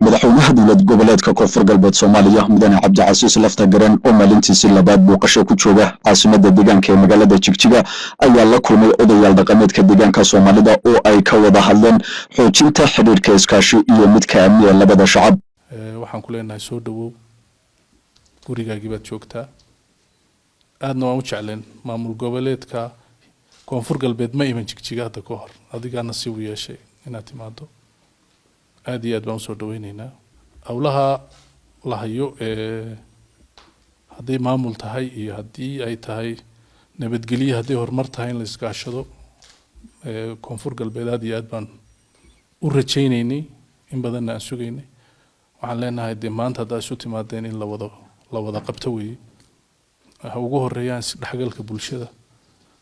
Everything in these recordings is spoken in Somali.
madaxweynaha dowlad goboleedka koonfur galbeed Soomaaliya mudane Cabdicasiis Laftagareen oo maalintiisii labaad booqasho ku jooga caasimadda deegaanka ee magaalada Jigjiga ayaa la kulmay odayaal dhaqameedka deegaanka Soomaalida oo ay ka wada hadleen xoojinta xiriirka iskaashi iyo midka amniga labada shacab. waxaan ku leenahay soo dhawow gurigaagii baad joogtaa aadna waan u jecleen maamul goboleedka koonfur galbeed ma iman Jigjiga hadda ka hor adigaa nasiib u yeeshay inaad timaado aad iyo aad baan usoo dhaweynaynaa howlaha la hayo hadday maamul tahay iyo haddii ay tahay nabadgelyo hadday horumar tahay in la iskaashado koonfur galbeed aad iyo aad baan u rajaynaynay in badanna aan sugaynay waxaan leenahay dee maanta haddaa isu timaadeen in la wada qabto weeye waxa ugu horeeyaan isdhexgalka bulshada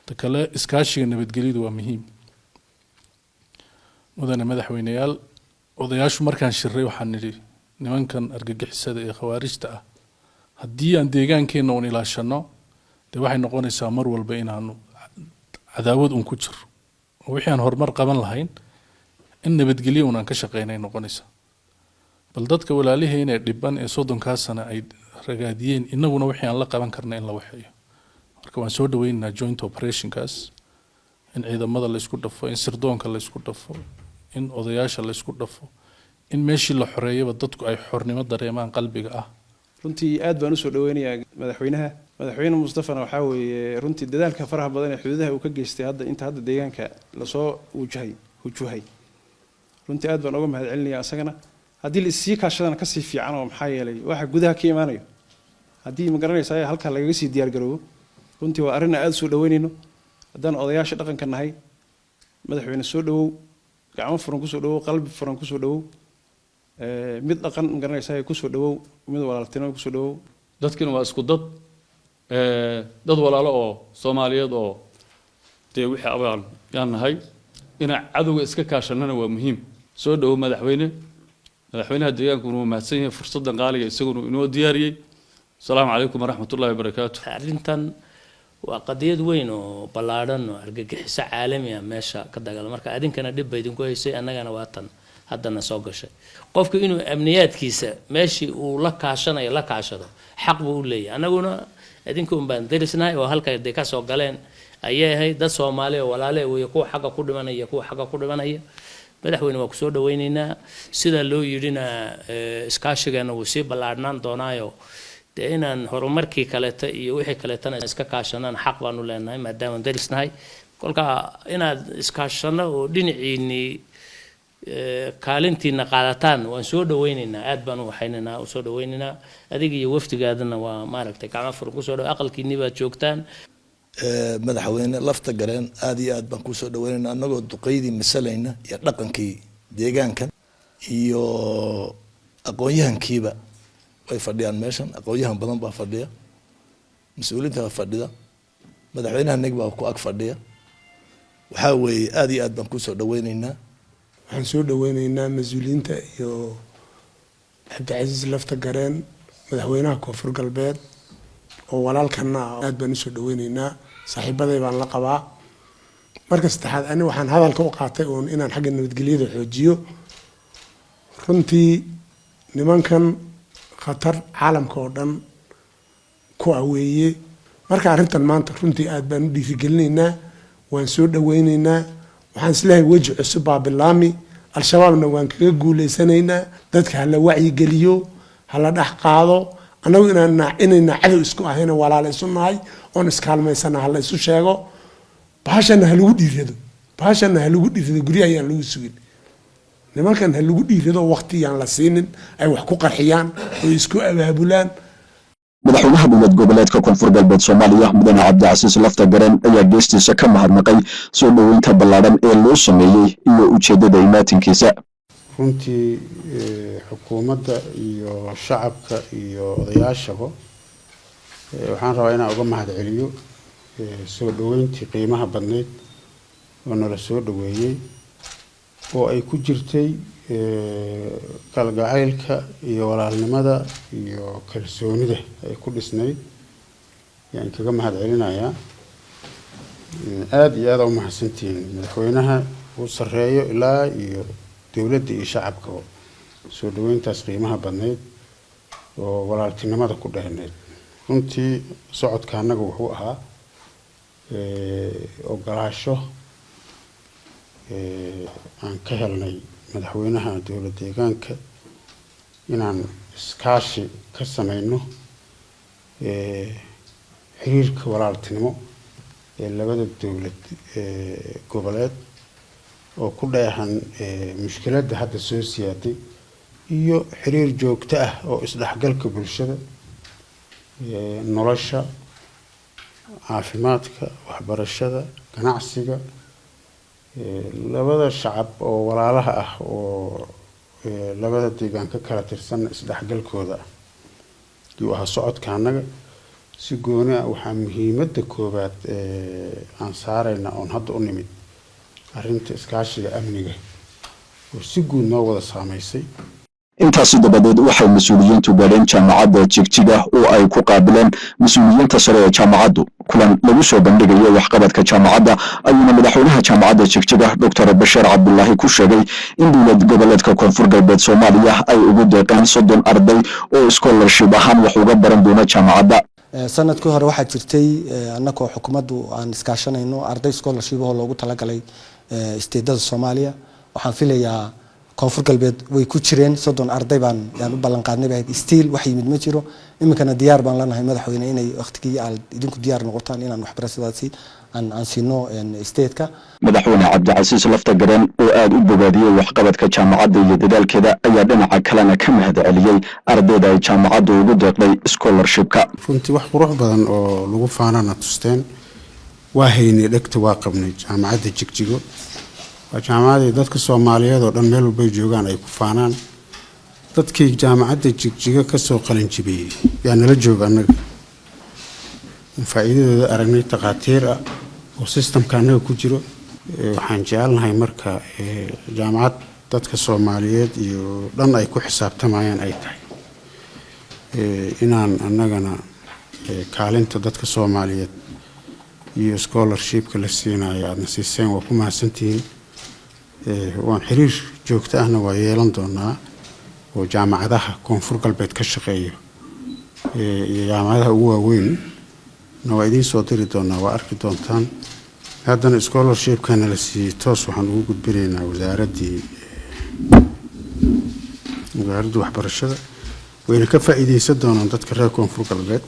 ta kale iskaashiga nabadgelyadu waa muhiim mudane madaxweynayaal odayaashu markaan shiray waxaan nidhi nimankan argagixisada ee khawaarijta ah haddii aan deegaankeena uun ilaashano dee waxay noqonaysaa mar walba inaanu cadaawad uun ku jiro oo wixii aan horumar qaban lahayn in nabadgelyo uun aan ka shaqeynay noqonaysaa bal dadka walaalihiin ee dhiban ee 30 sano ay ragaadiyeen inaguna wixii aan la qaban karnay in la waxeeyo marka waan soo dhaweynaynaa joint operationkaas in ciidamada la isku dhafo in sirdoonka la isku dhafo in odayaasha la isku dhafo in meeshii la xoreeyaba dadku ay xornimo dareemaan qalbiga ah runtii aad baan u soo dhaweynayaa madaxweyne Mustafana waxa weeye runtii dadaalka faraha badan ee xuduudaha uu ka geystay hadda deegaanka la soo wujuhay runtii aad baan uga mahadcelinayaa asagana haddii la isii kaashadana ka sii fiican oo maxaa yeelay waxa gudaha ka imaanayo haddii ma garanaysaa halka lagaga sii diyaar garoobo runtii waa arrin aad soo dhaweynayno haddaan odayaasha dhaqanka nahay madaxweyne soo dhawow gacmo furan ku soo dhawow qalbi furan ku soo dhawow mid dhaqan ma garanaysaa ku soo dhawow mid walaaltinimo ku soo dhawow dadkina waa isku dad walaalo oo Soomaaliyeed oo dee wixii abaan yaan nahay ina cadowga iska kaashanana waa muhiim soo dhawow madaxweynaha deegaanku inuu mahadsan yahay fursadan qaaliga isaguna inoo diyaariyay السلام عليكم ورحمة الله وبركاته. أرنتن وقضية وين وبلادن وأرجع عالمية ماشى كذا قال مركا أدين كان دب يدين كويس أنا كان وطن هذا نسوق شيء قف إنه أمنيات كيسة ماشي ولك عشان يلك عشان حق بقول لي أنا قلنا أدين كم بندرسنا وهالك ديك سوق قالين أيه هاي ده سومالي ولا له ويكو حاجة كل من يكو حاجة كل من هي madaxweyne waa ku soo dhaweynayna sida loo yirina iskaashigeena uu si balaadnaan doonayo inaan horumarkii kaleeta iyo wixii kaleetana iska kaashanaan xaq baan u leenahay maadaama darisnahay kolka inaad iskaashano oo dhinaciini kaalintiina qaadataan waan soo dhaweynaynaa aad baan u waxaynaynaa u soo dhaweynaynaa adiga iyo waftigaadana waa maaragtay gacmo fur ku soo dhaw aqalkiini baad joogtaan madaxweyne Laftagareen aad iyo aad baan ku soo dhaweynaynaa anagoo duqeydii misalayna iyo dhaqankii deegaankan iyo aqoonyahankiiba way fadhiyaan meeshan aqoonyahan badan baa fadhiya mas'uuliyiinta fadhida madaxweynaha nag baa ku ag fadhiya waxa weeye aad iyo aad baan ku soo dhaweynaynaa waxaan soo dhaweynaynaa mas'uuliyiinta iyo Cabdicasiis Laftagareen madaxweynaha koonfur galbeed oo walaalkana aad baan u soo dhaweynaynaa saaxiibaday baan la qabaa marka saddexaad ani waxaan hadalka u qaatay oo inaan xagga nabadgelyada xoojiyo runtii nimankan khatar caalamka oo dhan ku aweeye marka arrintan maanta runtii aad baan u dhiirigelinaynaa waan soo dhaweynaynaa waxaan isleeyahay waji cusub baa bilaami al-shabaabna waan kaga guuleysanaynaa dadka hala wacyi geliyo hala dhex qaado anagu inayna cadow isku ahayna walaalo isu nahay oon iskaalmaysana hala isu sheego bahashana ha lagu dhiirado guryaha ayaan lagu sugin nimankan ha lagu dhiirado waqti yaan la siinin ay wax ku qarxiyaan oo isku abaabulaan madaxweynaha dowlad goboleedka koonfur galbeed Soomaaliya mudane Cabdicasiis Laftagareen ayaa geestiisa ka mahadnaqay soo dhaweynta ballaaran ee loo sameeyay iyo ujeedada imaatinkiisa runtii xukuumadda iyo shacabka iyo odayaashaba waxaan rabaa inaan uga mahadceliyo soo dhaweyntii qiimaha badneed oo nala soo dhaweeyay oo ay ku jirtay kalgacaylka iyo walaalnimada iyo kalsoonida ay ku dhisnayd yaan kaga mahadcelinayaa aad iyo aad u mahadsantihiin madaxweynaha uu sareeyo ilaa iyo dawladda iyo shacabka soo dhaweyntaas qiimaha badneyd oo walaaltinimada ku dheerneyd. runtii socodka annaga wuxuu ahaa ogolaasho aan ka helnay madaxweynaha dowlad deegaanka inaan iskaashi ka samayno xiriirka walaaltinimo ee labada dowlad goboleed oo ku dheehan mushkiladda hadda soo siyaaday iyo xiriir joogto ah oo isdhexgalka bulshada, nolosha, caafimaadka, waxbarashada, ganacsiga, labada shacab oo walaalaha ah oo labada deegaan ka kala tirsan isdhexgalkooda iyo ah socodka annaga si gooni ah. waxaa muhiimadda koowaad aan saarayna oon hadda u nimid arrinta iskaashiga amniga oo si guud noo wada saameysay. intaasi dabadeed waxay mas-uuliyiintu gaadheen jaamacadda jigjiga oo ay ku qaabileen mas-uuliyiinta sare ee jaamacaddu kulan lagu soo bandhigayo waxqabadka jaamacadda ayuuna madaxweynaha jaamacadda jigjiga Dr. Bashiir Cabdullaahi ku sheegay in dowlad goboleedka koonfur galbeed Soomaaliya ay ugu deeqeen 30 arday oo scholarship ahaan wax uga baran doona jaamacadda. sanadkii hore waxaa jirtay annagoo xukuumaddu aan iskaashanayno arday scholarship oo loogu talagalay isteedada Soomaaliya. waxaan filayaa koonfur galbeed way ku jireen 30 arday baan u ballan qaadnay stiil wax yimid ma jiro. iminkana diyaar baan lanahay madaxweyne inay waqtigii aad idinku diyaar noqotaan inaan waxbarashadaasi aan siino isteedka. madaxweyne Cabdicasiis Laftagareen oo aad u bogaadiyay waxqabadka jaamacadda iyo dadaalkeeda ayaa dhinaca kalena ka mahad celiyay ardayda ay jaamacaddu ugu deeqday scholarshipka. runtii wax qurux badan oo lagu faanana tusteen waa haynay dhegta waa qabnay jaamacadda Jigjigo. jaamacadda dadka Soomaaliyeed oo dhan meel walba joogaan ay ku faanaan. dadkii jaamacadda Jigjiga ka soo qalin jibiyay yaa nala jooga annaga faa'iidadooda aragnay taqaatiir ah oo systemka annaga ku jiro. waxaan jecelnahay marka jaamacad dadka Soomaaliyeed iyo dhan ay ku xisaabtamayaan ay tahay inaan annagana kaalinta dadka Soomaaliyeed iyo scholarshipka la siinayo aadna siiseen waa ku mahadsantihiin. waan xiriir joogto ahna waa yeelan doonaa oo jaamacadaha koonfur galbeed ka shaqeeyo iyo jaamacadaha ugu waaweyn waa idiin soo diri doonaa, waa arki doontaan. haddana scholarshipkana la siiyey toos waxaan ugu gudbinaynaa wasaaradda waxbarashada wayna ka faa'iideysan doonaan dadka reer koonfur galbeed.